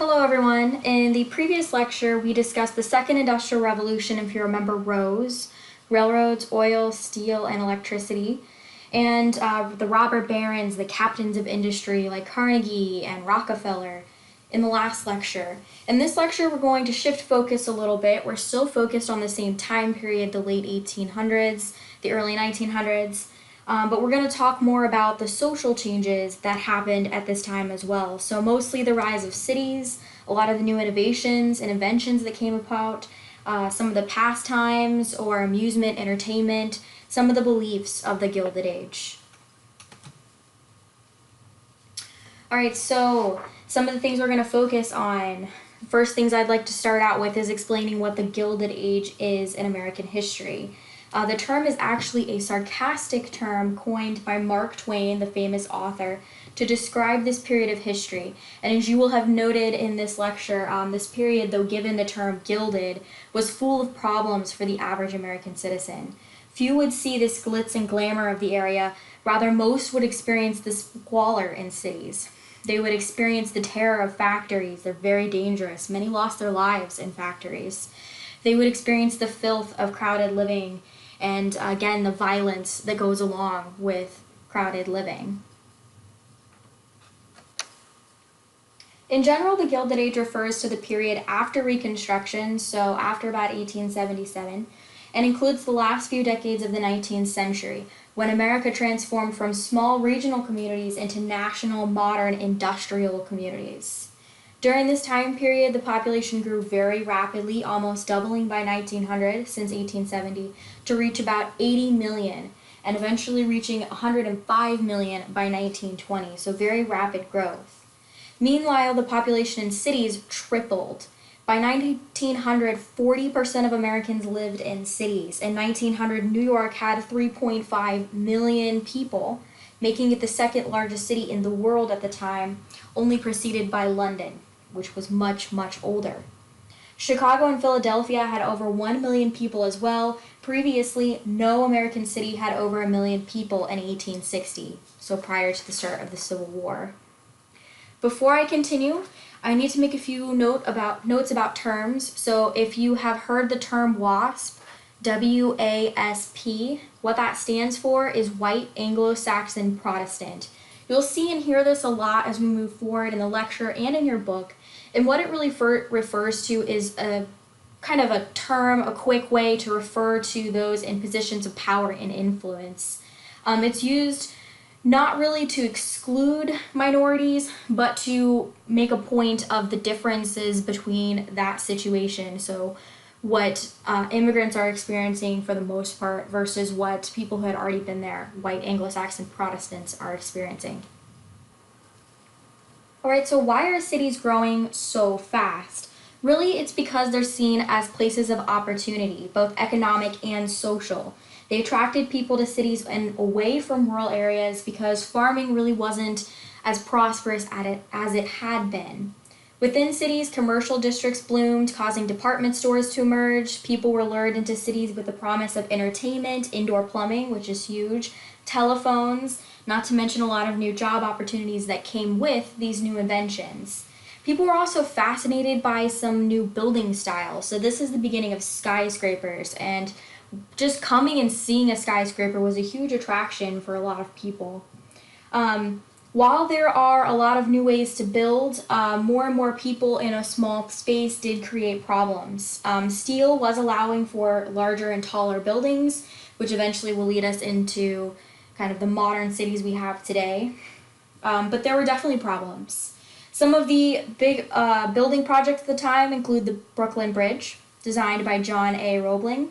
Hello everyone. In the previous lecture, we discussed the Second Industrial Revolution, if you remember ROSE, railroads, oil, steel, and electricity, and the robber barons, the captains of industry like Carnegie and Rockefeller in the last lecture. In this lecture, we're going to shift focus a little bit. We're still focused on the same time period, the late 1800s, the early 1900s, but we're going to talk more about the social changes that happened at this time as well. So mostly the rise of cities, a lot of the new innovations and inventions that came about, some of the pastimes or amusement, entertainment, some of the beliefs of the Gilded Age. All right, so some of the things we're going to focus on. First things I'd like to start out with is explaining what the Gilded Age is in American history. The term is actually a sarcastic term coined by Mark Twain, the famous author, to describe this period of history. And as you will have noted in this lecture, this period, though given the term gilded, was full of problems for the average American citizen. Few would see this glitz and glamour of the area, rather most would experience the squalor in cities. They would experience the terror of factories. They're very dangerous. Many lost their lives in factories. They would experience the filth of crowded living and, again, the violence that goes along with crowded living. In general, the Gilded Age refers to the period after Reconstruction, so after about 1877, and includes the last few decades of the 19th century, when America transformed from small regional communities into national, modern, industrial communities. During this time period, the population grew very rapidly, almost doubling by 1900 since 1870 to reach about 80 million, and eventually reaching 105 million by 1920, so very rapid growth. Meanwhile, the population in cities tripled. By 1900, 40% of Americans lived in cities. In 1900, New York had 3.5 million people, making it the second largest city in the world at the time, only preceded by London, which was much, much older. Chicago and Philadelphia had over 1 million people as well. Previously, no American city had over 1 million people in 1860, so prior to the start of the Civil War. Before I continue, I need to make a few notes about terms. So if you have heard the term WASP, W-A-S-P, what that stands for is White Anglo-Saxon Protestant. You'll see and hear this a lot as we move forward in the lecture and in your book. And what it really refers to is a kind of a term, a quick way to refer to those in positions of power and influence. It's used not really to exclude minorities, but to make a point of the differences between that situation. So what immigrants are experiencing for the most part versus what people who had already been there, white Anglo-Saxon Protestants, are experiencing. Alright, so why are cities growing so fast? Really, it's because they're seen as places of opportunity, both economic and social. They attracted people to cities and away from rural areas because farming really wasn't as prosperous as it had been. Within cities, commercial districts bloomed, causing department stores to emerge. People were lured into cities with the promise of entertainment, indoor plumbing, which is huge, telephones, not to mention a lot of new job opportunities that came with these new inventions. People were also fascinated by some new building styles. So this is the beginning of skyscrapers, and just coming and seeing a skyscraper was a huge attraction for a lot of people. While there are a lot of new ways to build, more and more people in a small space did create problems. Steel was allowing for larger and taller buildings, which eventually will lead us into kind of the modern cities we have today. But there were definitely problems. Some of the big building projects at the time include the Brooklyn Bridge, designed by John A. Roebling.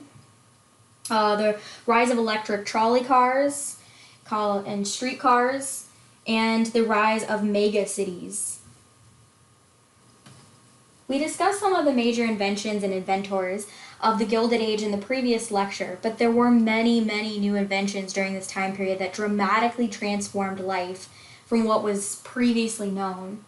The rise of electric trolley cars and streetcars, and the rise of mega cities. We discussed some of the major inventions and inventors of the Gilded Age in the previous lecture, but there were many, many new inventions during this time period that dramatically transformed life from what was previously known.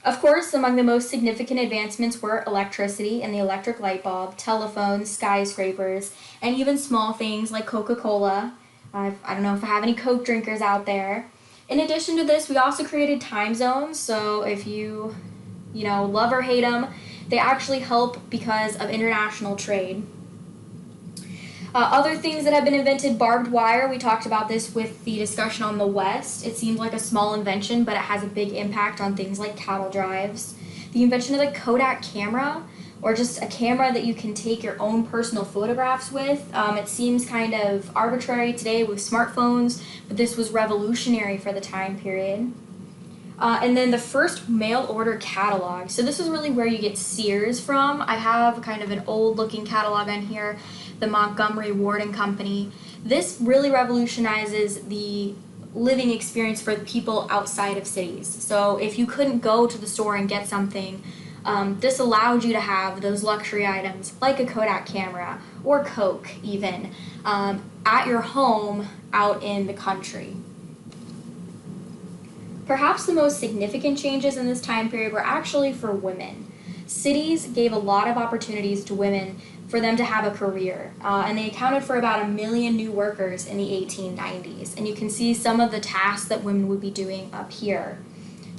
Of course, among the most significant advancements were electricity and the electric light bulb, telephones, skyscrapers, and even small things like Coca-Cola. I don't know if I have any Coke drinkers out there. In addition to this, we also created time zones. So if you love or hate them, they actually help because of international trade. Other things that have been invented, barbed wire. We talked about this with the discussion on the West. It seems like a small invention, but it has a big impact on things like cattle drives. The invention of the Kodak camera, or just a camera that you can take your own personal photographs with. It seems kind of arbitrary today with smartphones, but this was revolutionary for the time period. And then the first mail order catalog. So this is really where you get Sears from. I have kind of an old looking catalog on here, the Montgomery Ward and Company. This really revolutionizes the living experience for people outside of cities. So if you couldn't go to the store and get something, this allowed you to have those luxury items like a Kodak camera or Coke even at your home out in the country. Perhaps the most significant changes in this time period were actually for women. Cities gave a lot of opportunities to women for them to have a career, and they accounted for about 1 million new workers in the 1890s. And you can see some of the tasks that women would be doing up here.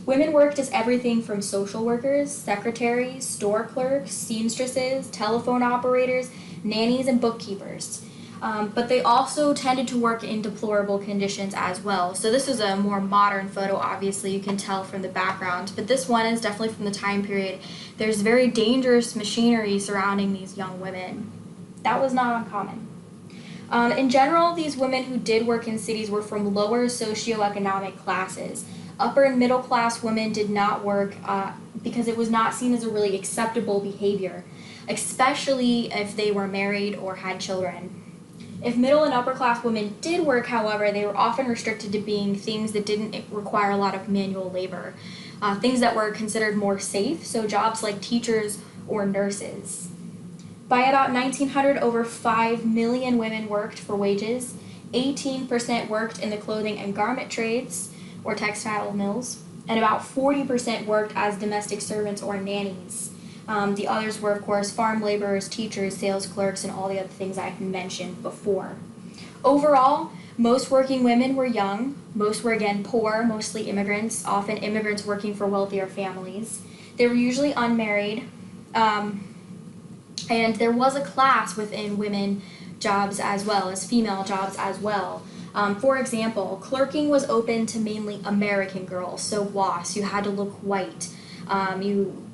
Women worked as everything from social workers, secretaries, store clerks, seamstresses, telephone operators, nannies, and bookkeepers. But they also tended to work in deplorable conditions as well. So this is a more modern photo, obviously, you can tell from the background, but this one is definitely from the time period. There's very dangerous machinery surrounding these young women. That was not uncommon. In general, these women who did work in cities were from lower socioeconomic classes. Upper and middle class women did not work because it was not seen as a really acceptable behavior, especially if they were married or had children. If middle and upper class women did work, however, they were often restricted to being things that didn't require a lot of manual labor, things that were considered more safe, so jobs like teachers or nurses. By about 1900, over 5 million women worked for wages. 18% worked in the clothing and garment trades, or textile mills, and about 40% worked as domestic servants or nannies. The others were, of course, farm laborers, teachers, sales clerks, and all the other things I mentioned before. Overall, most working women were young. Most were, again, poor, mostly immigrants, often immigrants working for wealthier families. They were usually unmarried, and there was a class within women jobs as well as female jobs as well. For example, clerking was open to mainly American girls, so WAS, you had to look white.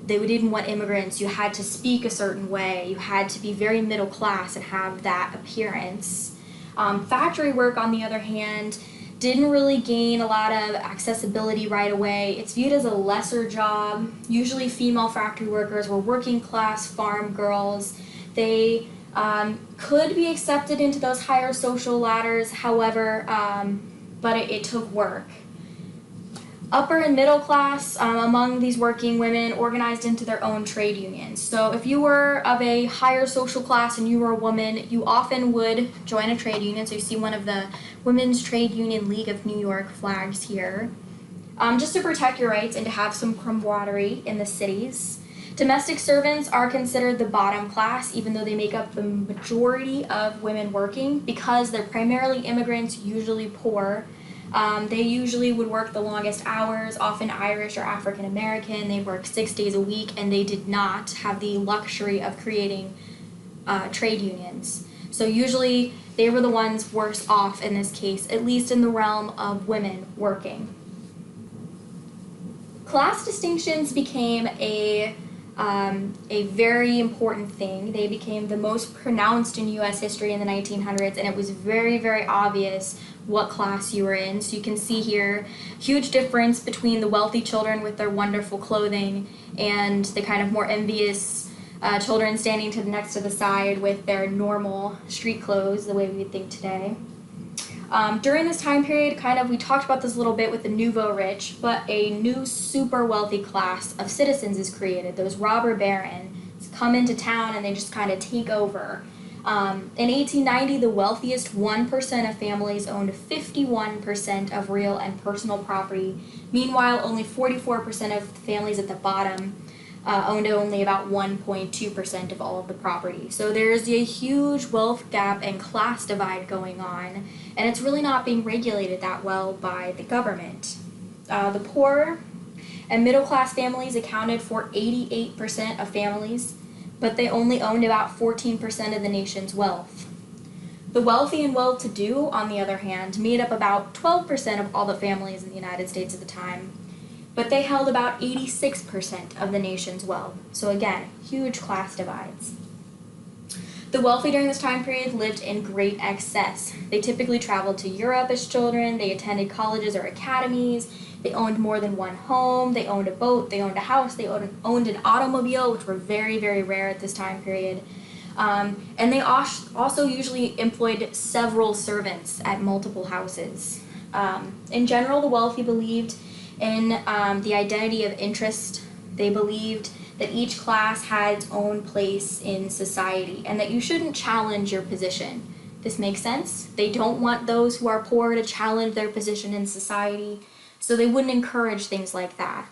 They didn't want immigrants, you had to speak a certain way, you had to be very middle class and have that appearance. Factory work, on the other hand, didn't really gain a lot of accessibility right away. It's viewed as a lesser job. Usually female factory workers were working class farm girls. They could be accepted into those higher social ladders, however, but it took work. Upper and middle class among these working women organized into their own trade unions. So if you were of a higher social class and you were a woman, you often would join a trade union. So you see one of the Women's Trade Union League of New York flags here. Just to protect your rights and to have some camaraderie in the cities. Domestic servants are considered the bottom class, even though they make up the majority of women working, because they're primarily immigrants, usually poor. They usually would work the longest hours, often Irish or African American. They worked 6 days a week, and they did not have the luxury of creating trade unions. So usually they were the ones worse off in this case, at least in the realm of women working. Class distinctions became a very important thing. They became the most pronounced in U.S. history in the 1900s, and it was very, very obvious what class you were in. So you can see here, huge difference between the wealthy children with their wonderful clothing and the kind of more envious children standing next to the side with their normal street clothes, the way we would think today. During this time period, we talked about this a little bit with the nouveau rich, but a new super wealthy class of citizens is created. Those robber barons come into town and they just kind of take over. In 1890, the wealthiest 1% of families owned 51% of real and personal property. Meanwhile, only 44% of families at the bottom owned only about 1.2% of all of the property. So there's a huge wealth gap and class divide going on, and it's really not being regulated that well by the government. The poor And middle-class families accounted for 88% of families, but they only owned about 14% of the nation's wealth. The wealthy and well-to-do, on the other hand, made up about 12% of all the families in the United States at the time, but they held about 86% of the nation's wealth. So again, huge class divides. The wealthy during this time period lived in great excess. They typically traveled to Europe as children, they attended colleges or academies, they owned more than one home, they owned a boat, they owned a house, they owned an automobile, which were very, very rare at this time period. And they also usually employed several servants at multiple houses. In general, the wealthy believed in the identity of interest. They believed that each class had its own place in society and that you shouldn't challenge your position. This makes sense. They don't want those who are poor to challenge their position in society, so they wouldn't encourage things like that.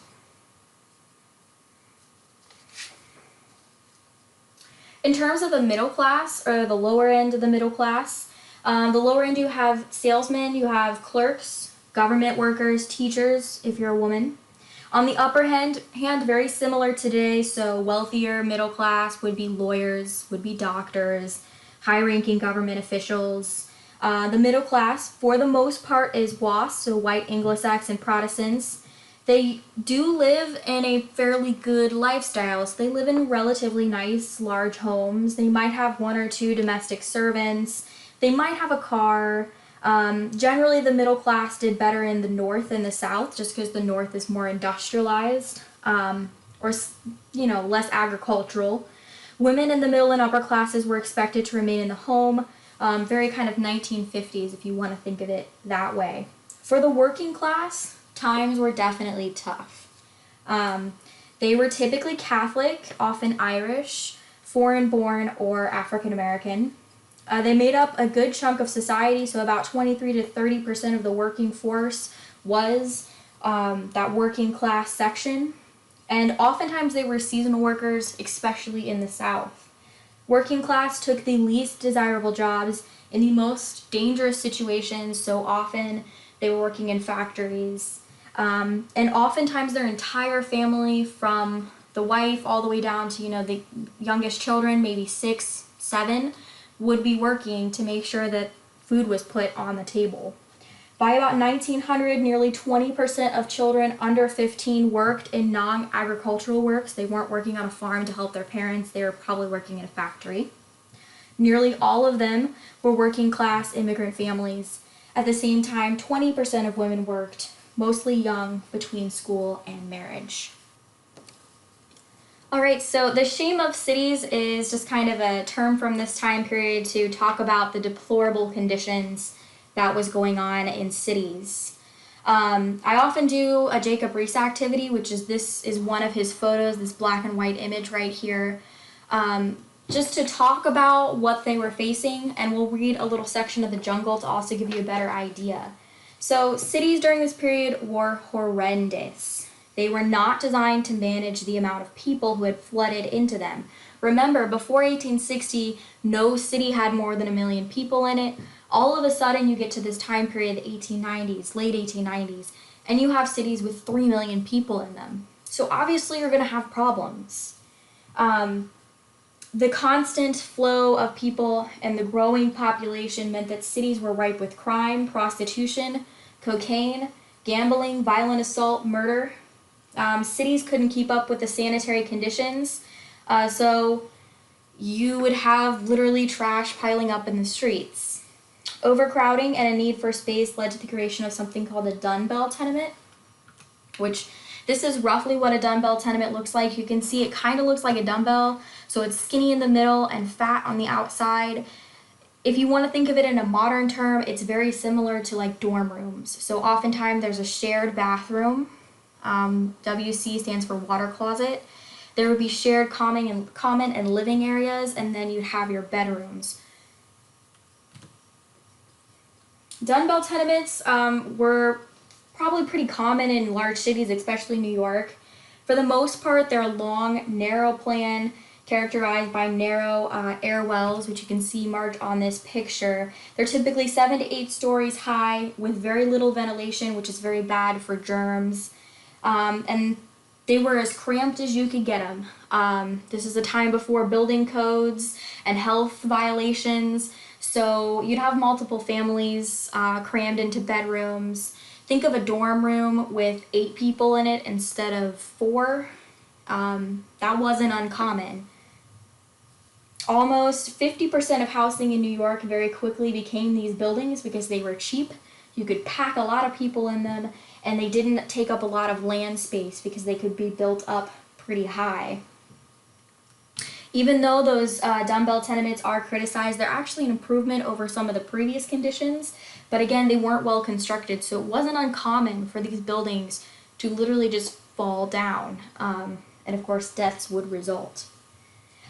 In terms of the middle class, or the lower end of the middle class, the lower end you have salesmen, you have clerks, government workers, teachers, if you're a woman. On the upper hand, very similar today, so wealthier middle class would be lawyers, would be doctors, high-ranking government officials. The middle class, for the most part, is WASP, so white Anglo-Saxon Protestants. They do live in a fairly good lifestyle, so they live in relatively nice, large homes. They might have one or two domestic servants. They might have a car. Generally, the middle class did better in the North than the South, just because the North is more industrialized, or less agricultural. Women in the middle and upper classes were expected to remain in the home, very kind of 1950s, if you want to think of it that way. For the working class, times were definitely tough. They were typically Catholic, often Irish, foreign-born, or African-American. They made up a good chunk of society, so about 23 to 30% of the working force was that working class section. And oftentimes they were seasonal workers, especially in the South. Working class took the least desirable jobs in the most dangerous situations, so often they were working in factories. And oftentimes their entire family, from the wife all the way down to, the youngest children, maybe 6, 7, would be working to make sure that food was put on the table. By about 1900, nearly 20% of children under 15 worked in non-agricultural works. They weren't working on a farm to help their parents. They were probably working in a factory. Nearly all of them were working class immigrant families. At the same time, 20% of women worked, mostly young, between school and marriage. Alright, so the shame of cities is just kind of a term from this time period to talk about the deplorable conditions that was going on in cities. I often do a Jacob Riis activity, this is one of his photos, this black and white image right here, just to talk about what they were facing, and we'll read a little section of The Jungle to also give you a better idea. So cities during this period were horrendous. They were not designed to manage the amount of people who had flooded into them. Remember, before 1860, no city had more than 1 million people in it. All of a sudden, you get to this time period, the 1890s, late 1890s, and you have cities with 3 million people in them. So obviously, you're going to have problems. The constant flow of people and the growing population meant that cities were ripe with crime, prostitution, cocaine, gambling, violent assault, murder. Cities couldn't keep up with the sanitary conditions, so you would have literally trash piling up in the streets. Overcrowding and a need for space led to the creation of something called a dumbbell tenement, which this is roughly what a dumbbell tenement looks like. You can see it kind of looks like a dumbbell, so it's skinny in the middle and fat on the outside. If you want to think of it in a modern term, it's very similar to like dorm rooms. So oftentimes there's a shared bathroom. WC stands for water closet. There would be shared common and living areas, and then you'd have your bedrooms. Dumbbell tenements were probably pretty common in large cities, especially New York. For the most part, they're long, narrow plan, characterized by narrow air wells, which you can see marked on this picture. They're typically 7 to 8 stories high with very little ventilation, which is very bad for germs. and they were as cramped as you could get them. This is a time before building codes and health violations, so you'd have multiple families crammed into bedrooms. Think of a dorm room with 8 people in it instead of 4. That wasn't uncommon. Almost 50% of housing in New York very quickly became these buildings because they were cheap. You could pack a lot of people in them, and they didn't take up a lot of land space because they could be built up pretty high. Even though those dumbbell tenements are criticized, they're actually an improvement over some of the previous conditions, but again, they weren't well constructed, so it wasn't uncommon for these buildings to literally just fall down, and of course, deaths would result.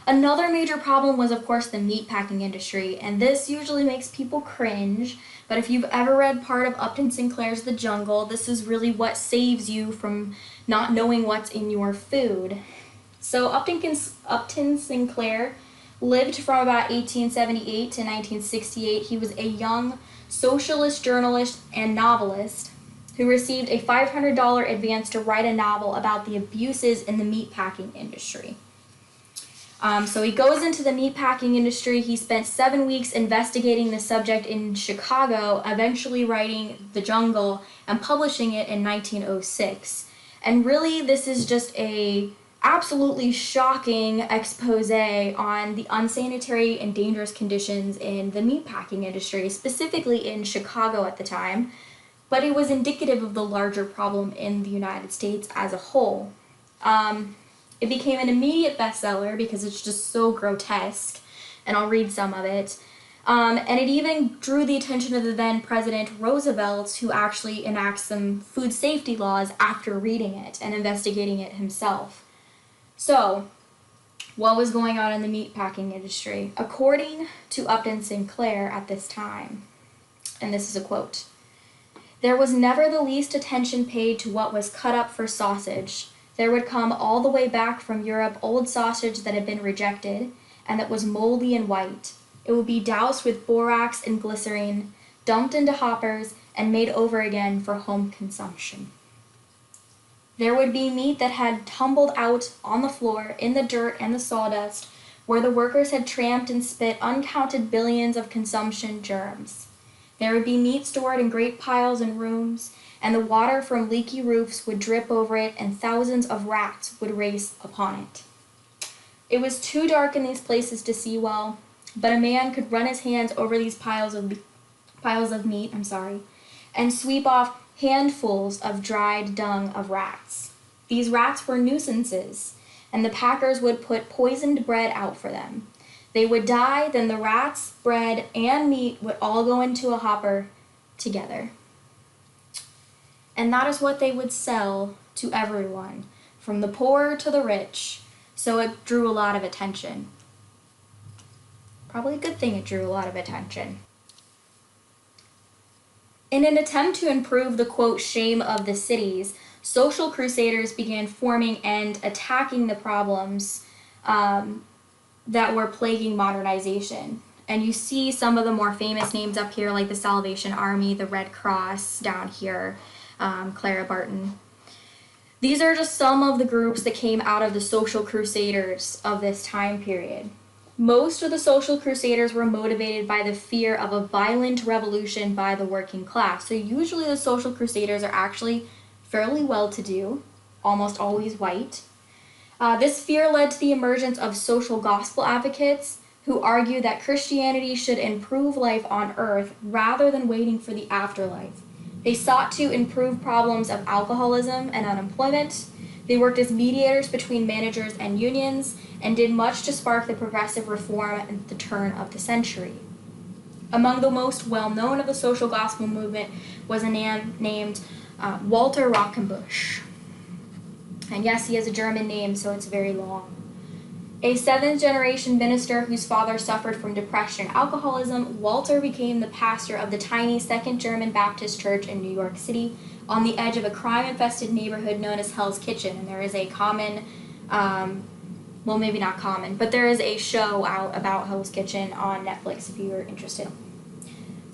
Another major problem was, of course, the meatpacking industry, and this usually makes people cringe, but if you've ever read part of Upton Sinclair's The Jungle, this is really what saves you from not knowing what's in your food. So Upton Sinclair lived from about 1878 to 1968. He was a young socialist journalist and novelist who received a $500 advance to write a novel about the abuses in the meatpacking industry. So he goes into the meatpacking industry. He spent 7 weeks investigating the subject in Chicago, eventually writing The Jungle and publishing it in 1906. And really, this is just a absolutely shocking expose on the unsanitary and dangerous conditions in the meatpacking industry, specifically in Chicago at the time. But it was indicative of the larger problem in the United States as a whole. It became an immediate bestseller because it's just so grotesque, and I'll read some of it. And it even drew the attention of the then President Roosevelt, who actually enacts some food safety laws after reading it and investigating it himself. So, what was going on in the meatpacking industry? According to Upton Sinclair at this time, and this is a quote, "There was never the least attention paid to what was cut up for sausage. There would come all the way back from Europe old sausage that had been rejected, and that was moldy and white. It would be doused with borax and glycerine, dumped into hoppers, and made over again for home consumption. There would be meat that had tumbled out on the floor, in the dirt and the sawdust, where the workers had tramped and spit uncounted billions of consumption germs. There would be meat stored in great piles in rooms, and the water from leaky roofs would drip over it, and thousands of rats would race upon it. It was too dark in these places to see well, but a man could run his hands over these piles of meat, and sweep off handfuls of dried dung of rats. These rats were nuisances, and the packers would put poisoned bread out for them. They would die, then the rats, bread, and meat would all go into a hopper together. And that is what they would sell to everyone, from the poor to the rich, so it drew a lot of attention. Probably a good thing it drew a lot of attention. In an attempt to improve the, quote, shame of the cities, social crusaders began forming and attacking the problems that were plaguing modernization. And you see some of the more famous names up here, like the Salvation Army, the Red Cross down here, Clara Barton. These are just some of the groups that came out of the social crusaders of this time period. Most of the social crusaders were motivated by the fear of a violent revolution by the working class. So usually the social crusaders are actually fairly well-to-do, almost always white. This fear led to the emergence of social gospel advocates who argue that Christianity should improve life on earth rather than waiting for the afterlife. They sought to improve problems of alcoholism and unemployment. They worked as mediators between managers and unions and did much to spark the progressive reform at the turn of the century. Among the most well-known of the social gospel movement was a man named Walter Rauschenbusch. And yes, he has a German name, so it's very long. A seventh-generation minister whose father suffered from depression and alcoholism, Walter became the pastor of the tiny Second German Baptist Church in New York City on the edge of a crime-infested neighborhood known as Hell's Kitchen. And there is a common, well, maybe not common, but there is a show out about Hell's Kitchen on Netflix if you are interested.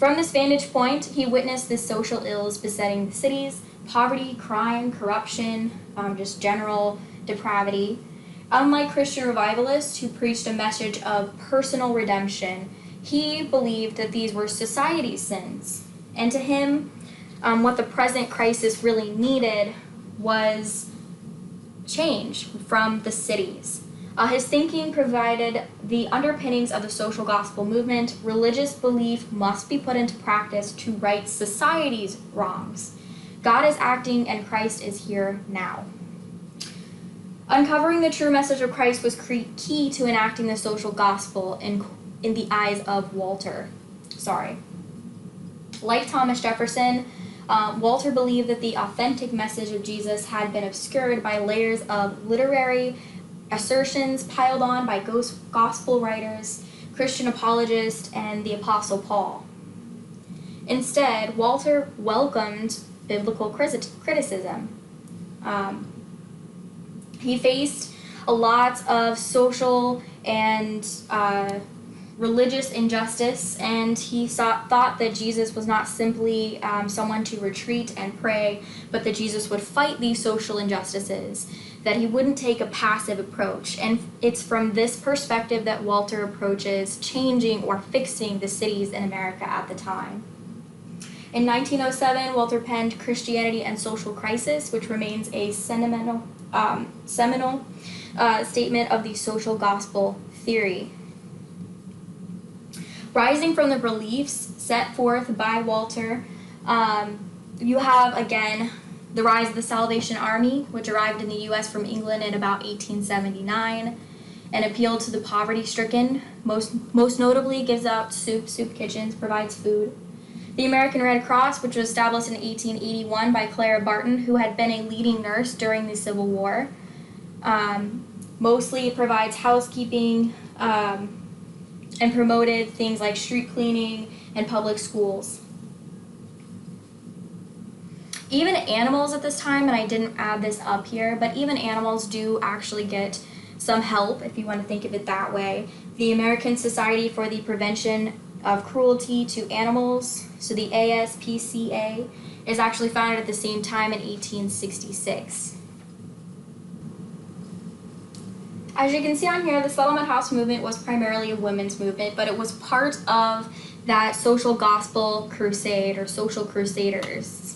From this vantage point, he witnessed the social ills besetting the cities: poverty, crime, corruption, just general depravity. Unlike Christian revivalists who preached a message of personal redemption, he believed that these were society's sins. And to him, what the present crisis really needed was change from the cities. His thinking provided the underpinnings of the social gospel movement. Religious belief must be put into practice to right society's wrongs. God is acting and Christ is here now. Uncovering the true message of Christ was key to enacting the social gospel in the eyes of Walter. Like Thomas Jefferson, Walter believed that the authentic message of Jesus had been obscured by layers of literary assertions piled on by gospel writers, Christian apologists, and the Apostle Paul. Instead, Walter welcomed biblical criticism. He faced a lot of social and religious injustice, and he thought that Jesus was not simply someone to retreat and pray, but that Jesus would fight these social injustices, that he wouldn't take a passive approach. And it's from this perspective that Walter approaches changing or fixing the cities in America at the time. In 1907, Walter penned Christianity and Social Crisis, which remains a seminal statement of the social gospel theory. Rising from the beliefs set forth by Walter, you have, again, the rise of the Salvation Army, which arrived in the U.S. from England in about 1879 and appealed to the poverty-stricken. Most notably gives out soup kitchens, provides food. The American Red Cross, which was established in 1881 by Clara Barton, who had been a leading nurse during the Civil War. Mostly provides housekeeping and promoted things like street cleaning and public schools. Even animals at this time, and I didn't add this up here, but even animals do actually get some help, if you want to think of it that way. The American Society for the Prevention of Cruelty to Animals, so the ASPCA, is actually founded at the same time in 1866. As you can see on here, the Settlement House movement was primarily a women's movement, but it was part of that social gospel crusade or social crusaders.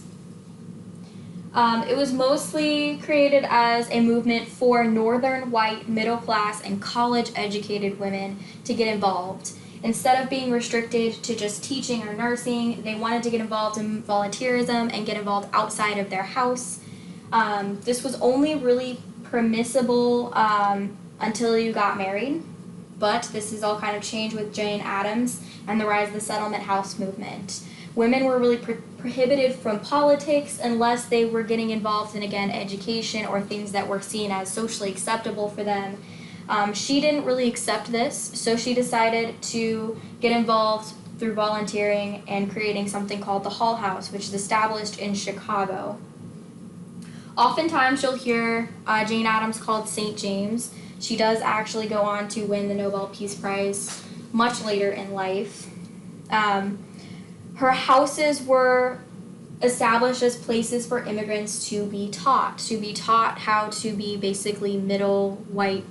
It was mostly created as a movement for northern white middle class and college educated women to get involved. Instead of being restricted to just teaching or nursing, they wanted to get involved in volunteerism and get involved outside of their house. This was only really permissible until you got married, but this has all kind of changed with Jane Addams and the rise of the Settlement House movement. Women were really prohibited from politics unless they were getting involved in, again, education or things that were seen as socially acceptable for them. She didn't really accept this, so she decided to get involved through volunteering and creating something called the Hull House, which is established in Chicago. Oftentimes you'll hear Jane Addams called St. James. She does actually go on to win the Nobel Peace Prize much later in life. Her houses were established as places for immigrants to be taught how to be basically middle white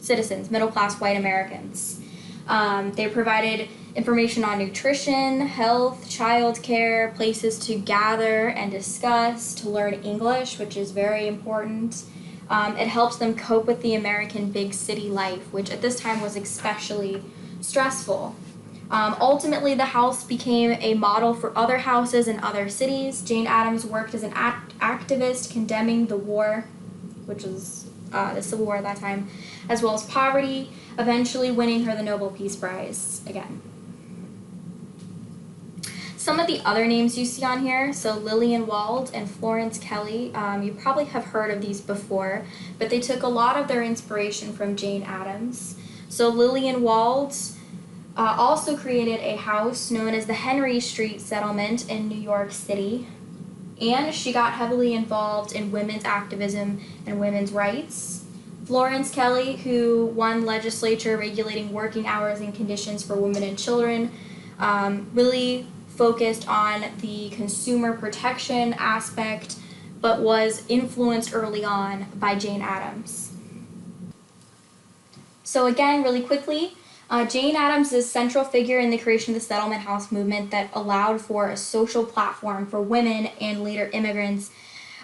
citizens, middle-class white Americans. They provided information on nutrition, health, childcare, places to gather and discuss, to learn English, which is very important. It helps them cope with the American big city life, which at this time was especially stressful. Ultimately, the house became a model for other houses in other cities. Jane Addams worked as an activist condemning the war, which was the Civil War at that time, as well as poverty, eventually winning her the Nobel Peace Prize again. Some of the other names you see on here, so Lillian Wald and Florence Kelly, you probably have heard of these before, but they took a lot of their inspiration from Jane Addams. So Lillian Wald also created a house known as the Henry Street Settlement in New York City, and she got heavily involved in women's activism and women's rights. Florence Kelly, who won legislature regulating working hours and conditions for women and children, really focused on the consumer protection aspect, but was influenced early on by Jane Addams. So again, really quickly, Jane Addams is a central figure in the creation of the settlement house movement that allowed for a social platform for women and later immigrants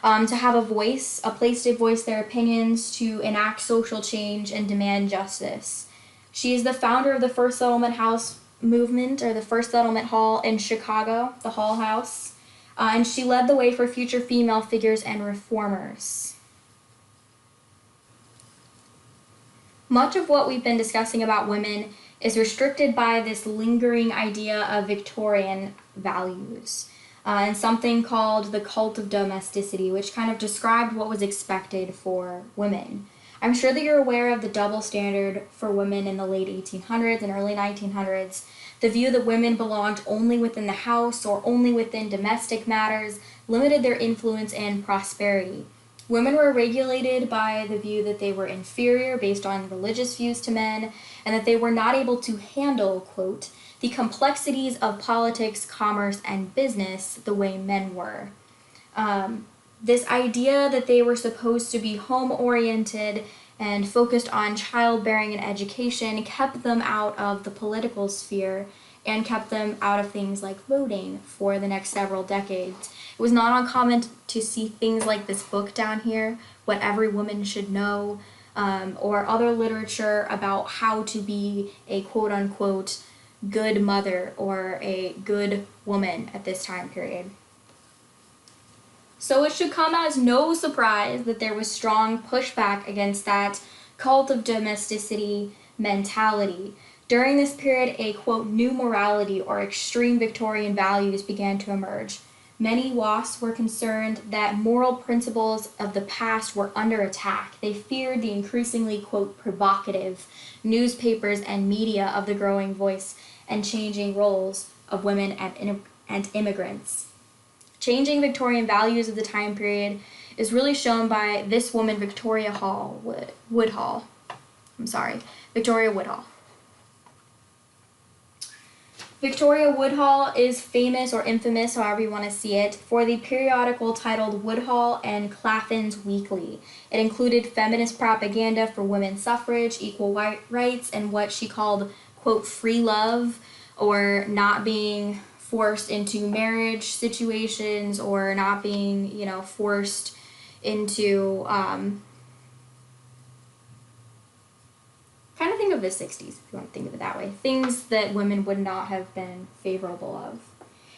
to have a voice, a place to voice their opinions, to enact social change, and demand justice. She is the founder of the first settlement house movement, or the first settlement hall in Chicago, the Hall House, and she led the way for future female figures and reformers. Much of what we've been discussing about women is restricted by this lingering idea of Victorian values and something called the cult of domesticity, which kind of described what was expected for women. I'm sure that you're aware of the double standard for women in the late 1800s and early 1900s, the view that women belonged only within the house or only within domestic matters limited their influence and prosperity. Women were regulated by the view that they were inferior based on religious views to men, and that they were not able to handle, quote, the complexities of politics, commerce, and business the way men were. This idea that they were supposed to be home-oriented and focused on childbearing and education kept them out of the political sphere and kept them out of things like voting for the next several decades. It was not uncommon to see things like this book down here, What Every Woman Should Know, or other literature about how to be a quote-unquote good mother or a good woman at this time period. So it should come as no surprise that there was strong pushback against that cult of domesticity mentality. During this period, a quote new morality or extreme Victorian values began to emerge. Many WASPs were concerned that moral principles of the past were under attack. They feared the increasingly, quote, provocative newspapers and media of the growing voice and changing roles of women and immigrants. Changing Victorian values of the time period is really shown by this woman, Victoria Woodhull. Victoria Woodhull is famous or infamous, however you want to see it, for the periodical titled Woodhull and Claflin's Weekly. It included feminist propaganda for women's suffrage, equal rights, and what she called, quote, free love, or not being forced into marriage situations or not being, forced into, kind of think of the 60s, if you want to think of it that way. Things that women would not have been favorable of.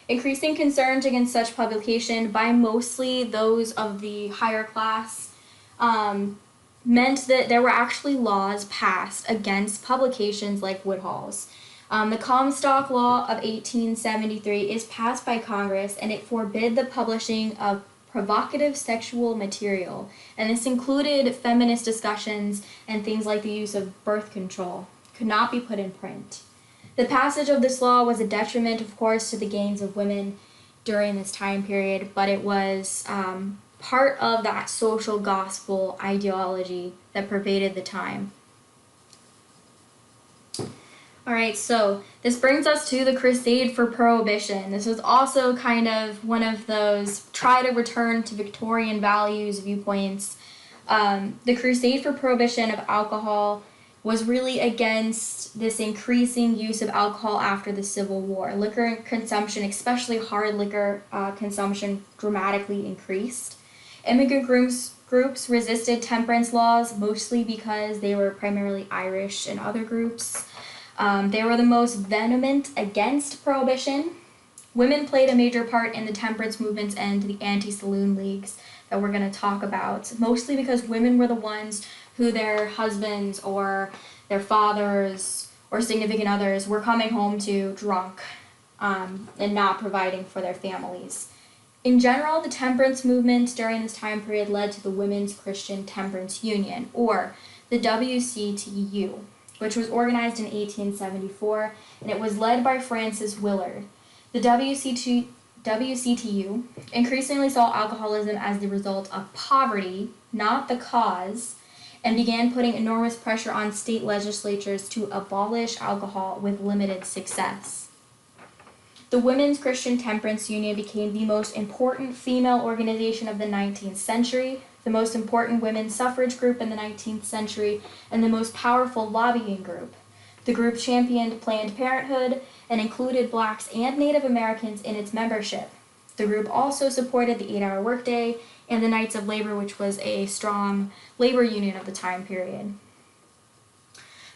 Increasing concerns against such publication by mostly those of the higher class meant that there were actually laws passed against publications like Woodhull's. The Comstock Law of 1873 is passed by Congress, and it forbid the publishing of provocative sexual material, and this included feminist discussions and things like the use of birth control could not be put in print. The passage of this law was a detriment, of course, to the gains of women during this time period, but it was part of that social gospel ideology that pervaded the time. Alright, so this brings us to the Crusade for Prohibition. This was also kind of one of those try to return to Victorian values viewpoints. The Crusade for Prohibition of alcohol was really against this increasing use of alcohol after the Civil War. Liquor consumption, especially hard liquor consumption, dramatically increased. Immigrant groups resisted temperance laws, mostly because they were primarily Irish and other groups. They were the most vehement against prohibition. Women played a major part in the temperance movements and the anti-saloon leagues that we're going to talk about, mostly because women were the ones who their husbands or their fathers or significant others were coming home to drunk and not providing for their families. In general, the temperance movement during this time period led to the Women's Christian Temperance Union, or the WCTU, which was organized in 1874, and it was led by Frances Willard. The WCTU increasingly saw alcoholism as the result of poverty, not the cause, and began putting enormous pressure on state legislatures to abolish alcohol with limited success. The Women's Christian Temperance Union became the most important female organization of the 19th century, the most important women's suffrage group in the 19th century, and the most powerful lobbying group. The group championed Planned Parenthood and included blacks and Native Americans in its membership. The group also supported the 8-hour workday and the Knights of Labor, which was a strong labor union of the time period.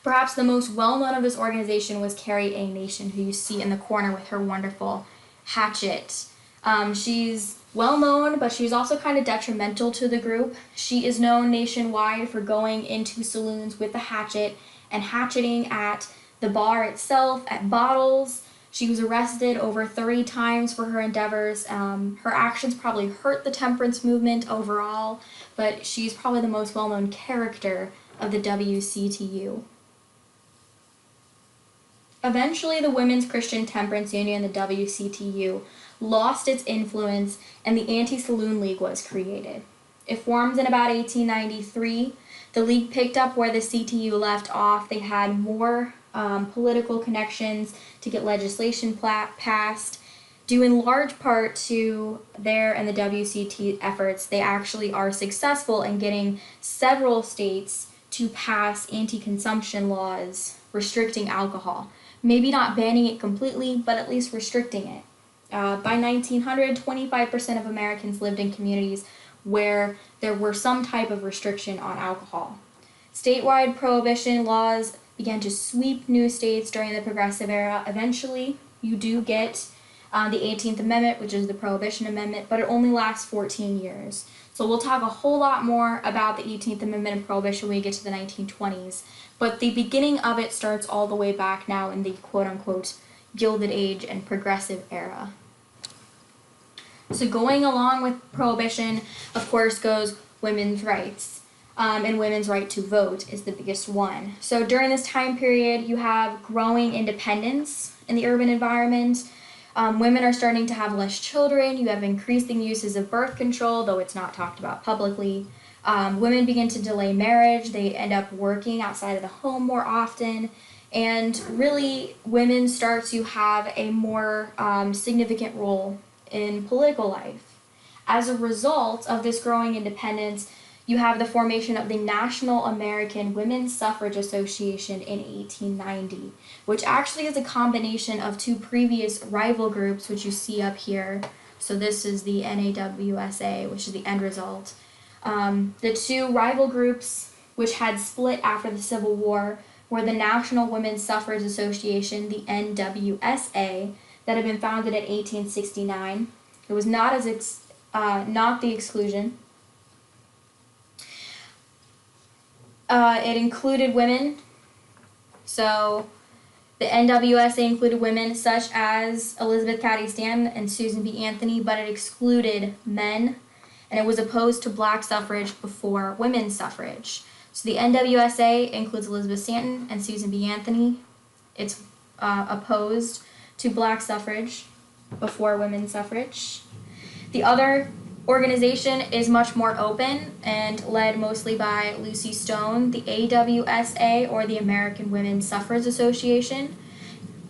Perhaps the most well-known of this organization was Carrie A. Nation, who you see in the corner with her wonderful hatchet. She's well-known, but she's also kind of detrimental to the group. She is known nationwide for going into saloons with the hatchet and hatcheting at the bar itself, at bottles. She was arrested over 30 times for her endeavors. Her actions probably hurt the temperance movement overall, but she's probably the most well-known character of the WCTU. Eventually, the Women's Christian Temperance Union, the WCTU, lost its influence and the Anti-Saloon League was created. It formed in about 1893. The league picked up where the CTU left off. They had more political connections to get legislation passed. Due in large part to their and the WCT efforts, they actually are successful in getting several states to pass anti-consumption laws restricting alcohol. Maybe not banning it completely, but at least restricting it. By 1900, 25% of Americans lived in communities where there were some type of restriction on alcohol. Statewide prohibition laws began to sweep new states during the Progressive Era. Eventually, you do get the 18th Amendment, which is the Prohibition Amendment, but it only lasts 14 years. So we'll talk a whole lot more about the 18th Amendment and Prohibition when we get to the 1920s. But the beginning of it starts all the way back now in the quote-unquote Gilded Age and Progressive Era. So going along with Prohibition, of course, goes women's rights. And women's right to vote is the biggest one. So during this time period, you have growing independence in the urban environment. Women are starting to have less children. You have increasing uses of birth control, though it's not talked about publicly. Women begin to delay marriage. They end up working outside of the home more often. And really, women start to have a more significant role in political life. As a result of this growing independence, you have the formation of the National American Women's Suffrage Association in 1890, which actually is a combination of two previous rival groups, which you see up here. So this is the NAWSA, which is the end result. The two rival groups, which had split after the Civil War, were the National Women's Suffrage Association, the NWSA, that had been founded in 1869. It was not the exclusion. It included women. So the NWSA included women such as Elizabeth Cady Stanton and Susan B. Anthony, but it excluded men, and it was opposed to black suffrage before women's suffrage. So the NWSA includes Elizabeth Stanton and Susan B. Anthony. It's opposed to black suffrage before women's suffrage. The other organization is much more open and led mostly by Lucy Stone, the AWSA, or the American Women's Suffrage Association.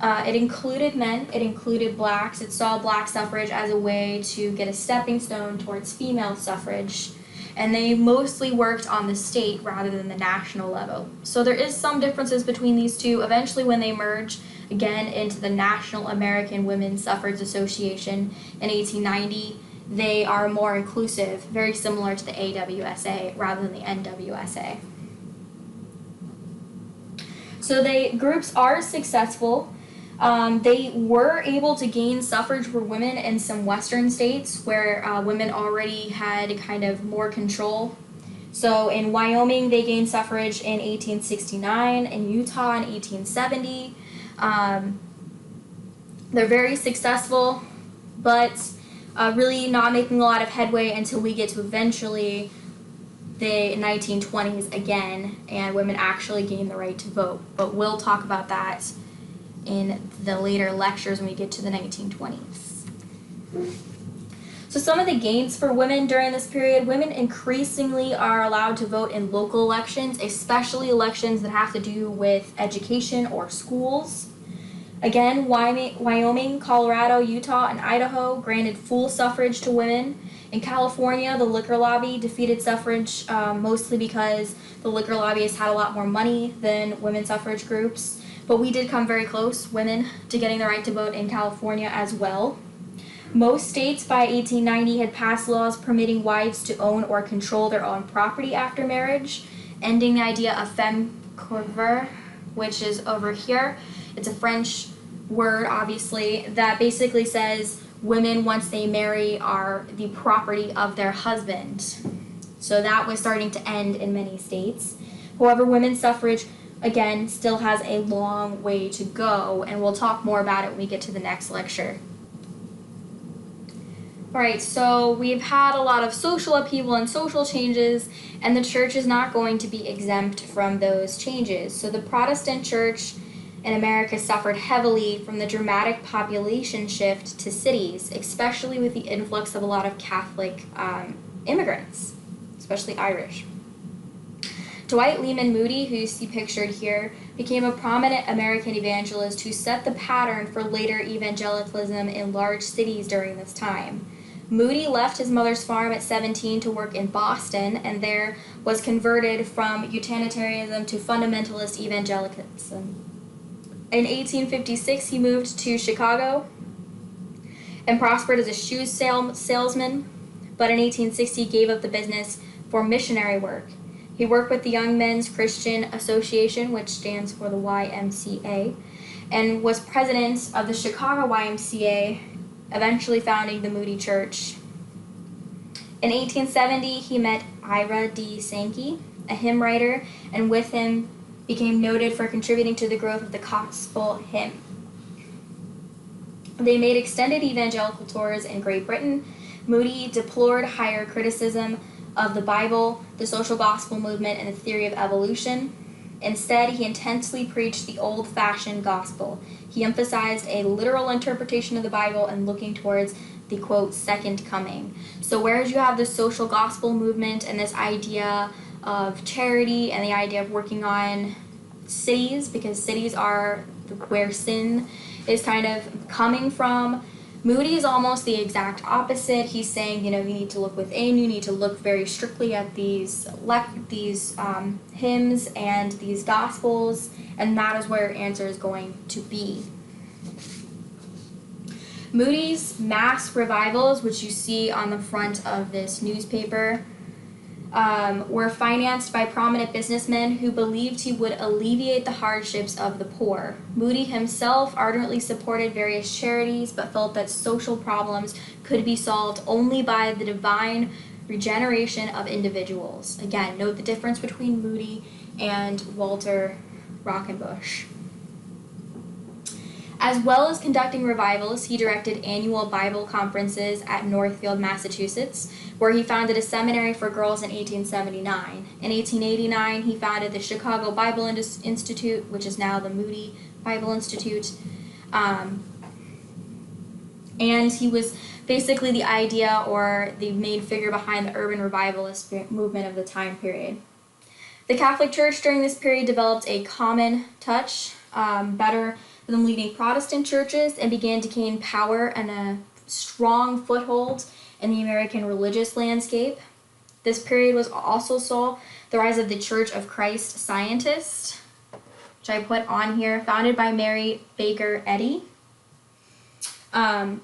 It included men, it included blacks. It saw black suffrage as a way to get a stepping stone towards female suffrage. And they mostly worked on the state rather than the national level. So there is some differences between these two. Eventually, when they merge again into the National American Women's Suffrage Association in 1890, they are more inclusive, very similar to the AWSA rather than the NWSA. So groups are successful. They were able to gain suffrage for women in some western states where women already had kind of more control. So in Wyoming, they gained suffrage in 1869, in Utah in 1870. They're very successful, but really not making a lot of headway until we get to eventually the 1920s again, and women actually gain the right to vote. But we'll talk about that in the later lectures when we get to the 1920s. So some of the gains for women during this period: women increasingly are allowed to vote in local elections, especially elections that have to do with education or schools. Again, Wyoming, Colorado, Utah, and Idaho granted full suffrage to women. In California, the liquor lobby defeated suffrage mostly because the liquor lobbyists had a lot more money than women's suffrage groups. But we did come very close, women, to getting the right to vote in California as well. Most states by 1890 had passed laws permitting wives to own or control their own property after marriage, ending the idea of femme couvert, which is over here. It's a French word, obviously, that basically says women, once they marry, are the property of their husband. So that was starting to end in many states. However, women's suffrage, again, still has a long way to go, and we'll talk more about it when we get to the next lecture. Alright, so we've had a lot of social upheaval and social changes, and the church is not going to be exempt from those changes. So the Protestant church in America suffered heavily from the dramatic population shift to cities, especially with the influx of a lot of Catholic immigrants, especially Irish. Dwight Lyman Moody, who you see pictured here, became a prominent American evangelist who set the pattern for later evangelicalism in large cities during this time. Moody left his mother's farm at 17 to work in Boston, and there was converted from utilitarianism to fundamentalist evangelicalism. In 1856, he moved to Chicago and prospered as a shoe salesman, but in 1860 gave up the business for missionary work. He worked with the Young Men's Christian Association, which stands for the YMCA, and was president of the Chicago YMCA, eventually founding the Moody Church. In 1870, he met Ira D. Sankey, a hymn writer, and with him became noted for contributing to the growth of the gospel hymn. They made extended evangelical tours in Great Britain. Moody deplored higher criticism of the Bible, the social gospel movement, and the theory of evolution. Instead, he intensely preached the old-fashioned gospel. He emphasized a literal interpretation of the Bible and looking towards the, quote, second coming. So whereas you have the social gospel movement and this idea of charity and the idea of working on cities, because cities are where sin is kind of coming from, Moody is almost the exact opposite. He's saying, you need to look within, you need to look very strictly at these hymns and these gospels, and that is where your answer is going to be. Moody's mass revivals, which you see on the front of this newspaper, were financed by prominent businessmen who believed he would alleviate the hardships of the poor. Moody himself ardently supported various charities, but felt that social problems could be solved only by the divine regeneration of individuals. Again, note the difference between Moody and Walter Rockenbush. As well as conducting revivals, he directed annual Bible conferences at Northfield, Massachusetts, where he founded a seminary for girls in 1879. In 1889, he founded the Chicago Bible Institute, which is now the Moody Bible Institute. And he was basically the idea or the main figure behind the urban revivalist movement of the time period. The Catholic Church during this period developed a common touch, better than leading Protestant churches, and began to gain power and a strong foothold in the American religious landscape. This period also saw the rise of the Church of Christ Scientist, which I put on here, founded by Mary Baker Eddy.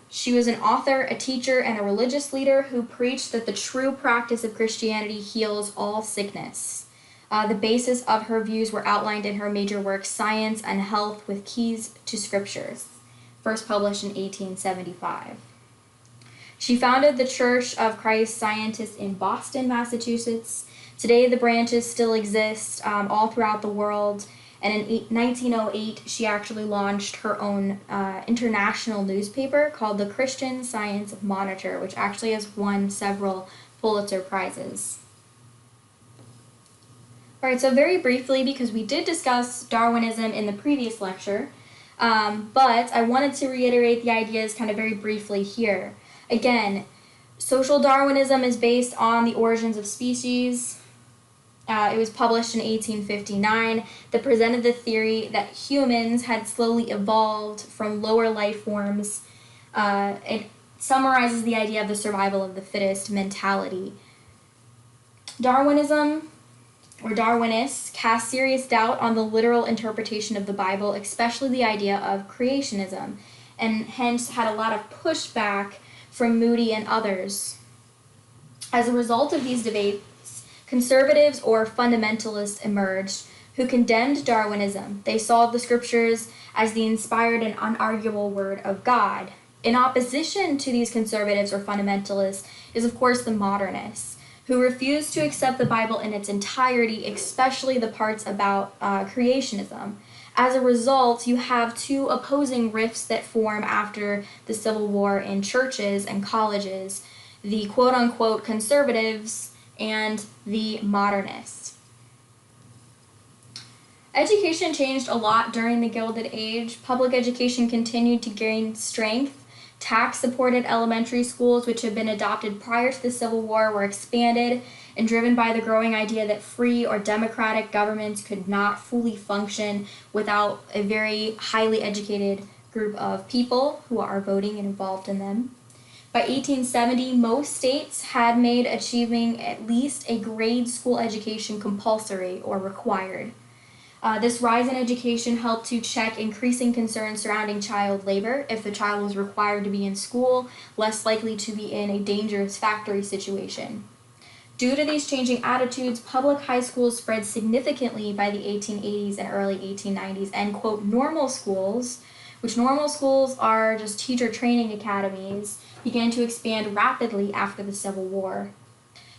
She was an author, a teacher, and a religious leader who preached that the true practice of Christianity heals all sickness. The basis of her views were outlined in her major work, Science and Health with Keys to Scriptures, first published in 1875. She founded the Church of Christ Scientists in Boston, Massachusetts. Today, the branches still exist all throughout the world, and in 1908, she actually launched her own international newspaper called the Christian Science Monitor, which actually has won several Pulitzer Prizes. Alright, so very briefly, because we did discuss Darwinism in the previous lecture, but I wanted to reiterate the ideas kind of very briefly here. Again, social Darwinism is based on the origins of species, It was published in 1859 that presented the theory that humans had slowly evolved from lower life forms. It summarizes the idea of the survival of the fittest mentality. Darwinism, or Darwinists, cast serious doubt on the literal interpretation of the Bible, especially the idea of creationism, and hence had a lot of pushback from Moody and others. As a result of these debates, conservatives or fundamentalists emerged who condemned Darwinism. They saw the scriptures as the inspired and unarguable word of God. In opposition to these conservatives or fundamentalists is, of course, the modernists, who refuse to accept the Bible in its entirety, especially the parts about creationism. As a result, you have two opposing rifts that form after the Civil War in churches and colleges, the quote-unquote conservatives and the modernists. Education changed a lot during the Gilded Age. Public education continued to gain strength. Tax-supported elementary schools, which had been adopted prior to the Civil War, were expanded and driven by the growing idea that free or democratic governments could not fully function without a very highly educated group of people who are voting and involved in them. By 1870, most states had made achieving at least a grade school education compulsory or required. This rise in education helped to check increasing concerns surrounding child labor. If the child was required to be in school, less likely to be in a dangerous factory situation. Due to these changing attitudes, public high schools spread significantly by the 1880s and early 1890s, and, quote, normal schools, which normal schools are just teacher training academies, began to expand rapidly after the Civil War.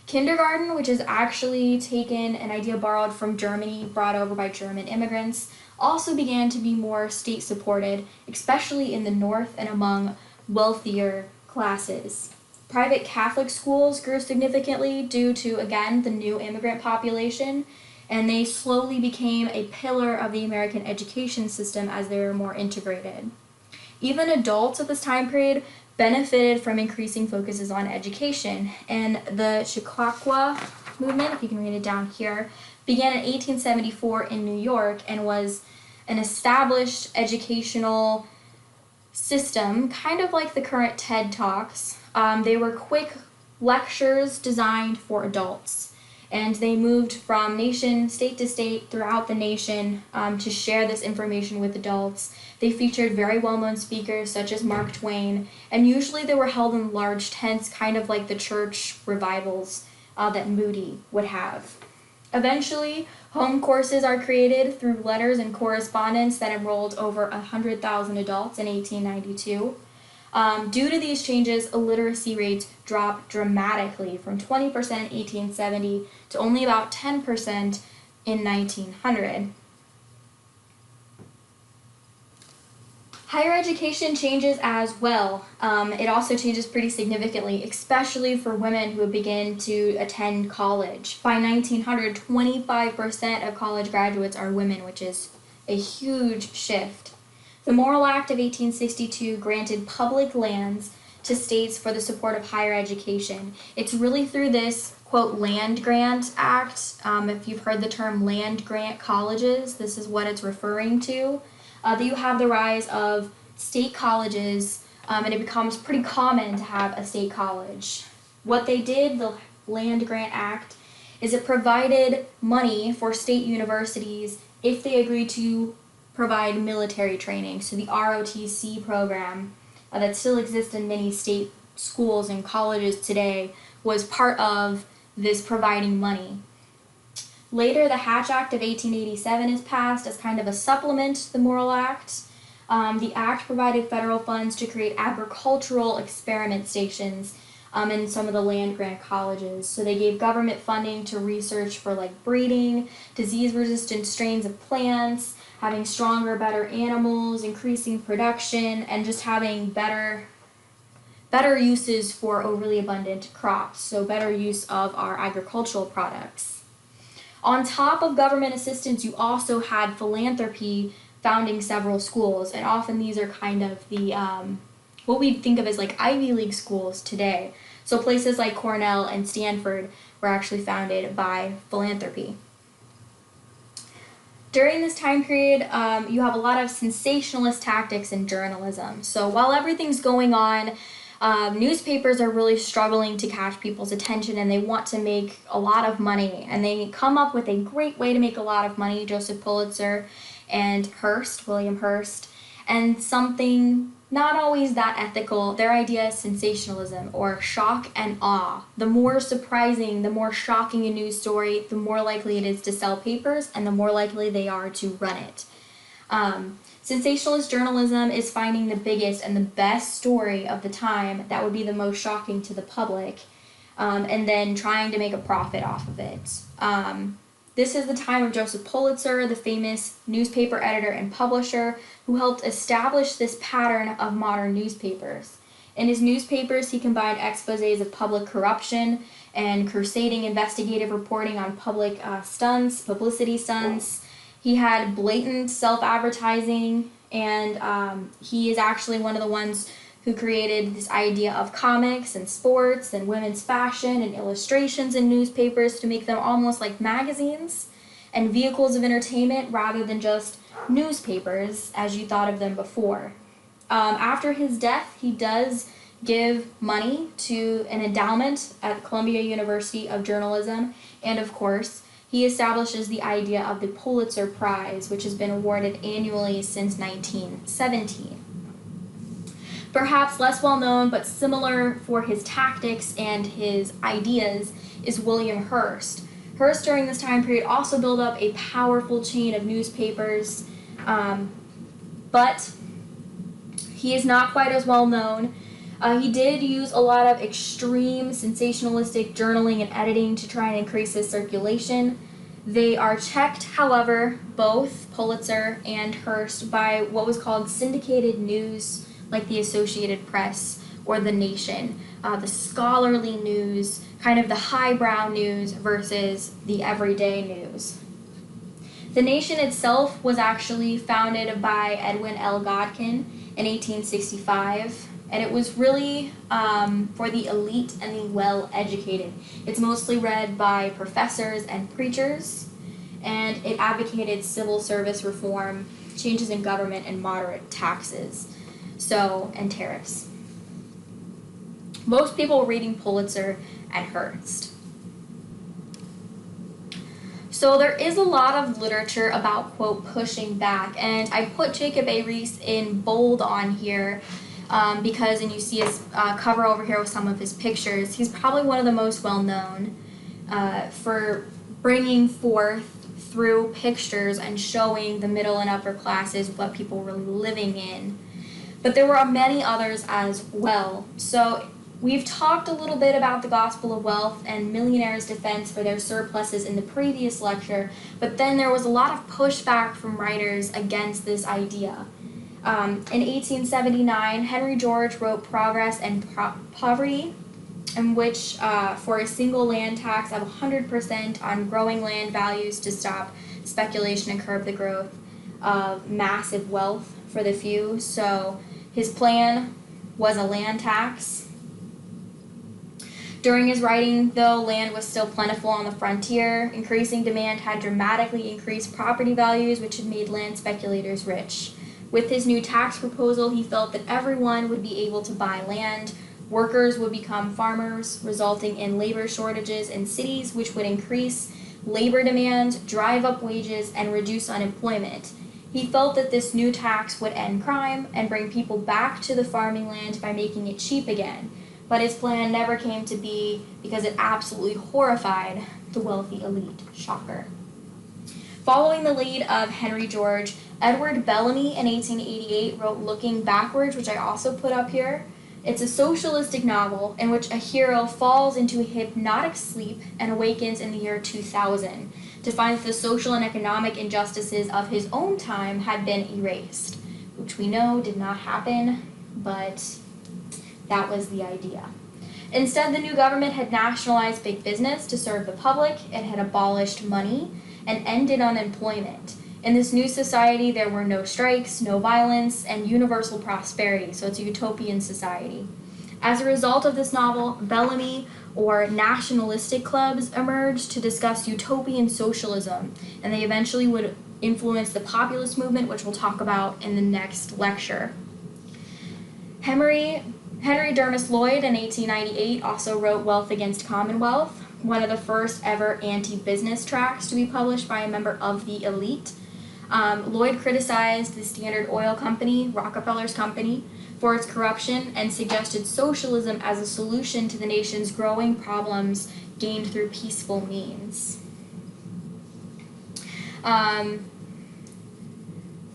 Kindergarten, which is actually taken an idea borrowed from Germany, brought over by German immigrants, also began to be more state-supported, especially in the North and among wealthier classes. Private Catholic schools grew significantly due to, again, the new immigrant population, and they slowly became a pillar of the American education system as they were more integrated. Even adults at this time period benefited from increasing focuses on education, and the Chautauqua movement, if you can read it down here, began in 1874 in New York and was an established educational system, kind of like the current TED Talks. They were quick lectures designed for adults, and they moved from state to state throughout the nation to share this information with adults. They featured very well-known speakers such as Mark Twain, and usually they were held in large tents, kind of like the church revivals that Moody would have. Eventually, home courses are created through letters and correspondence that enrolled over 100,000 adults in 1892. Due to these changes, illiteracy rates dropped dramatically from 20% in 1870 to only about 10% in 1900. Higher education changes as well. It also changes pretty significantly, especially for women who begin to attend college. By 1900, 25% of college graduates are women, which is a huge shift. The Morrill Act of 1862 granted public lands to states for the support of higher education. It's really through this, quote, land grant act. If you've heard the term land grant colleges, this is what it's referring to. That you have the rise of state colleges, and it becomes pretty common to have a state college. What they did, the Land Grant Act, is it provided money for state universities if they agreed to provide military training. So the ROTC program that still exists in many state schools and colleges today was part of this providing money. Later, the Hatch Act of 1887 is passed as kind of a supplement to the Morrill Act. The act provided federal funds to create agricultural experiment stations in some of the land-grant colleges. So they gave government funding to research for like breeding, disease-resistant strains of plants, having stronger, better animals, increasing production, and just having better uses for overly abundant crops, so better use of our agricultural products. On top of government assistance, you also had philanthropy founding several schools, and often these are kind of the what we think of as like Ivy League schools today. So places like Cornell and Stanford were actually founded by philanthropy. During this time period, you have a lot of sensationalist tactics in journalism. So while everything's going on, newspapers are really struggling to catch people's attention, and they want to make a lot of money. And they come up with a great way to make a lot of money, Joseph Pulitzer and Hearst, William Hearst, and something not always that ethical. Their idea is sensationalism, or shock and awe. The more surprising, the more shocking a news story, the more likely it is to sell papers, and the more likely they are to run it. Sensationalist journalism is finding the biggest and the best story of the time that would be the most shocking to the public, and then trying to make a profit off of it. This is the time of Joseph Pulitzer, the famous newspaper editor and publisher who helped establish this pattern of modern newspapers. In his newspapers, he combined exposés of public corruption and crusading investigative reporting on public stunts, publicity stunts. He had blatant self-advertising, and he is actually one of the ones who created this idea of comics and sports and women's fashion and illustrations in newspapers to make them almost like magazines and vehicles of entertainment rather than just newspapers as you thought of them before. After his death, he does give money to an endowment at Columbia University of Journalism, and of course, he establishes the idea of the Pulitzer Prize, which has been awarded annually since 1917. Perhaps less well known, but similar for his tactics and his ideas, is William Hearst. Hearst, during this time period, also built up a powerful chain of newspapers, but he is not quite as well known. He did use a lot of extreme sensationalistic journaling and editing to try and increase his circulation. They are checked, however, both Pulitzer and Hearst, by what was called syndicated news, like the Associated Press or The Nation, the scholarly news, kind of the highbrow news versus the everyday news. The Nation itself was actually founded by Edwin L. Godkin in 1865, and it was really for the elite and the well-educated. It's mostly read by professors and preachers, and it advocated civil service reform, changes in government, and moderate taxes. And tariffs. Most people were reading Pulitzer and Hearst. So there is a lot of literature about, quote, pushing back, and I put Jacob A. Riis in bold on here because, and you see his cover over here with some of his pictures, he's probably one of the most well-known for bringing forth through pictures and showing the middle and upper classes what people were living in. But there were many others as well. So we've talked a little bit about the gospel of wealth and millionaires' defense for their surpluses in the previous lecture, but then there was a lot of pushback from writers against this idea. In 1879, Henry George wrote Progress and Poverty, in which for a single land tax of 100% on growing land values to stop speculation and curb the growth of massive wealth for the few. So his plan was a land tax. During his writing, though, land was still plentiful on the frontier. Increasing demand had dramatically increased property values, which had made land speculators rich. With his new tax proposal, he felt that everyone would be able to buy land. Workers would become farmers, resulting in labor shortages in cities, which would increase labor demand, drive up wages, and reduce unemployment. He felt that this new tax would end crime and bring people back to the farming land by making it cheap again. But his plan never came to be because it absolutely horrified the wealthy elite. Shocker. Following the lead of Henry George, Edward Bellamy in 1888 wrote Looking Backwards, which I also put up here. It's a socialistic novel in which a hero falls into a hypnotic sleep and awakens in the year 2000 to find that the social and economic injustices of his own time had been erased, which we know did not happen, but that was the idea. Instead, the new government had nationalized big business to serve the public, it had abolished money, and ended unemployment. In this new society, there were no strikes, no violence, and universal prosperity, so it's a utopian society. As a result of this novel, Bellamy or nationalistic clubs emerged to discuss utopian socialism, and they eventually would influence the populist movement, which we'll talk about in the next lecture. Henry Dermis Lloyd in 1898 also wrote Wealth Against Commonwealth, one of the first ever anti-business tracts to be published by a member of the elite. Lloyd criticized the Standard Oil Company, Rockefeller's company, for its corruption and suggested socialism as a solution to the nation's growing problems gained through peaceful means.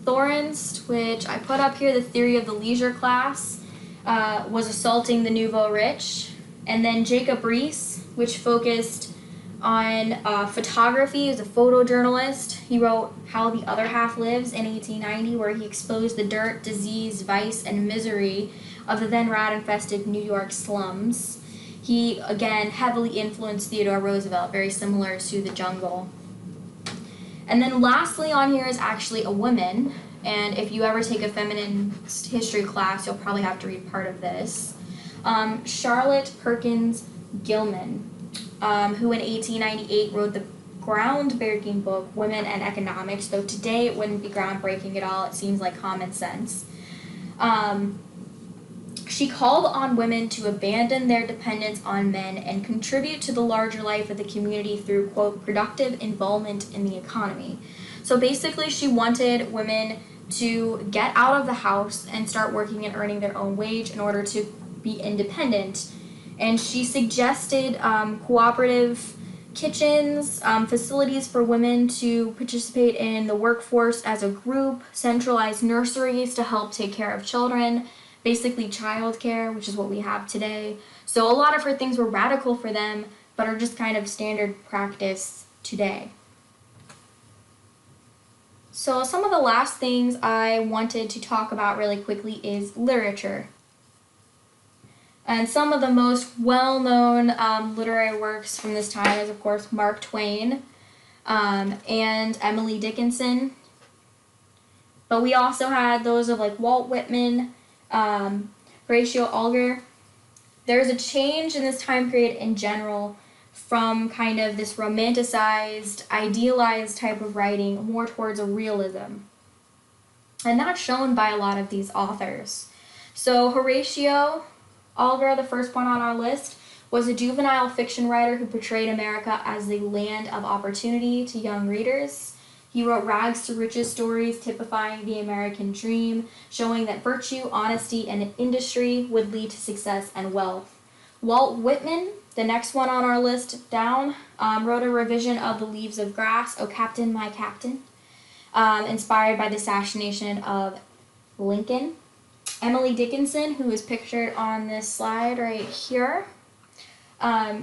Thorenst, which I put up here, the theory of the leisure class, was assaulting the nouveau rich. And then Jacob Riis, which focused on photography. He was a photojournalist. He wrote How the Other Half Lives in 1890, where he exposed the dirt, disease, vice, and misery of the then rat-infested New York slums. He, again, heavily influenced Theodore Roosevelt, very similar to The Jungle. And then lastly on here is actually a woman, and if you ever take a feminist history class, you'll probably have to read part of this. Charlotte Perkins Gilman, who in 1898 wrote the groundbreaking book, Women and Economics, though today it wouldn't be groundbreaking at all, it seems like common sense. She called on women to abandon their dependence on men and contribute to the larger life of the community through, quote, productive involvement in the economy. So basically she wanted women to get out of the house and start working and earning their own wage in order to be independent. And she suggested cooperative kitchens, facilities for women to participate in the workforce as a group, centralized nurseries to help take care of children, basically childcare, which is what we have today. So a lot of her things were radical for them, but are just kind of standard practice today. So some of the last things I wanted to talk about really quickly is literature. And some of the most well-known literary works from this time is, of course, Mark Twain and Emily Dickinson. But we also had those of like Walt Whitman, Horatio Alger. There's a change in this time period in general from kind of this romanticized, idealized type of writing more towards a realism. And that's shown by a lot of these authors. So Horatio Alger, the first one on our list, was a juvenile fiction writer who portrayed America as the land of opportunity to young readers. He wrote rags to riches stories typifying the American dream, showing that virtue, honesty, and industry would lead to success and wealth. Walt Whitman, the next one on our list down, wrote a revision of The Leaves of Grass, Oh Captain, My Captain, inspired by the assassination of Lincoln. Emily Dickinson, who is pictured on this slide right here,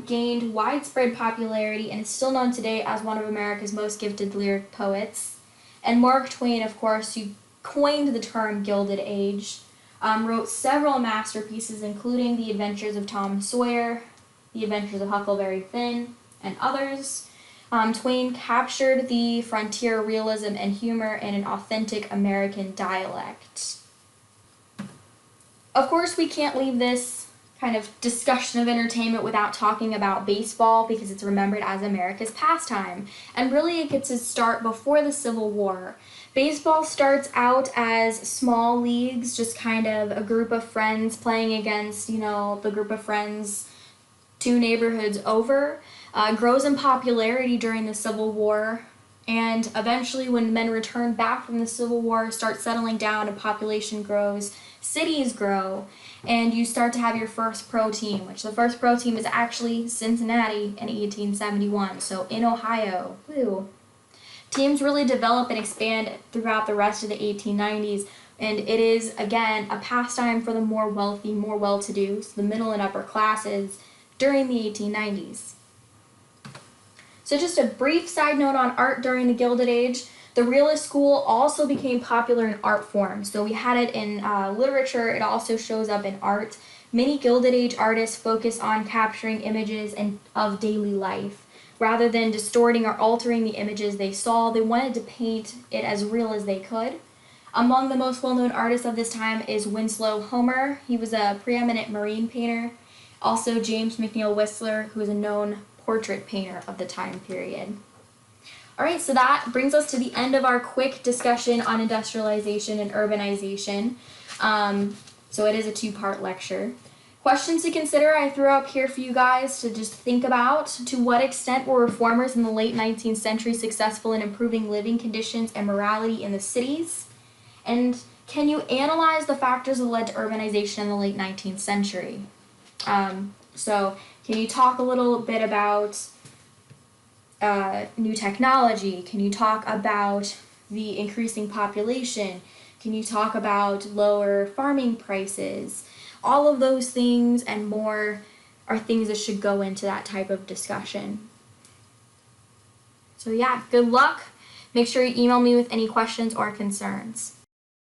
gained widespread popularity and is still known today as one of America's most gifted lyric poets. And Mark Twain, of course, who coined the term Gilded Age, wrote several masterpieces, including The Adventures of Tom Sawyer, The Adventures of Huckleberry Finn, and others. Twain captured the frontier realism and humor in an authentic American dialect. Of course, we can't leave this kind of discussion of entertainment without talking about baseball because it's remembered as America's pastime. And really it gets its start before the Civil War. Baseball starts out as small leagues, just kind of a group of friends playing against, the group of friends 2 neighborhoods over. Grows in popularity during the Civil War. And eventually when men return back from the Civil War, start settling down and population grows, cities grow, and you start to have your first pro team, which the first pro team is actually Cincinnati in 1871, so in Ohio. Woo. Teams really develop and expand throughout the rest of the 1890s, and it is, again, a pastime for the more wealthy, more well-to-do, so the middle and upper classes, during the 1890s. So just a brief side note on art during the Gilded Age. The realist school also became popular in art form. So we had it in literature, it also shows up in art. Many Gilded Age artists focus on capturing images of daily life. Rather than distorting or altering the images they saw, they wanted to paint it as real as they could. Among the most well-known artists of this time is Winslow Homer. He was a preeminent marine painter. Also James McNeill Whistler, who is a known portrait painter of the time period. All right, so that brings us to the end of our quick discussion on industrialization and urbanization. So it is a two-part lecture. Questions to consider I threw up here for you guys to just think about. To what extent were reformers in the late 19th century successful in improving living conditions and morality in the cities? And can you analyze the factors that led to urbanization in the late 19th century? So can you talk a little bit about new technology? Can you talk about the increasing population? Can you talk about lower farming prices? All of those things and more are things that should go into that type of discussion. So yeah, good luck. Make sure you email me with any questions or concerns.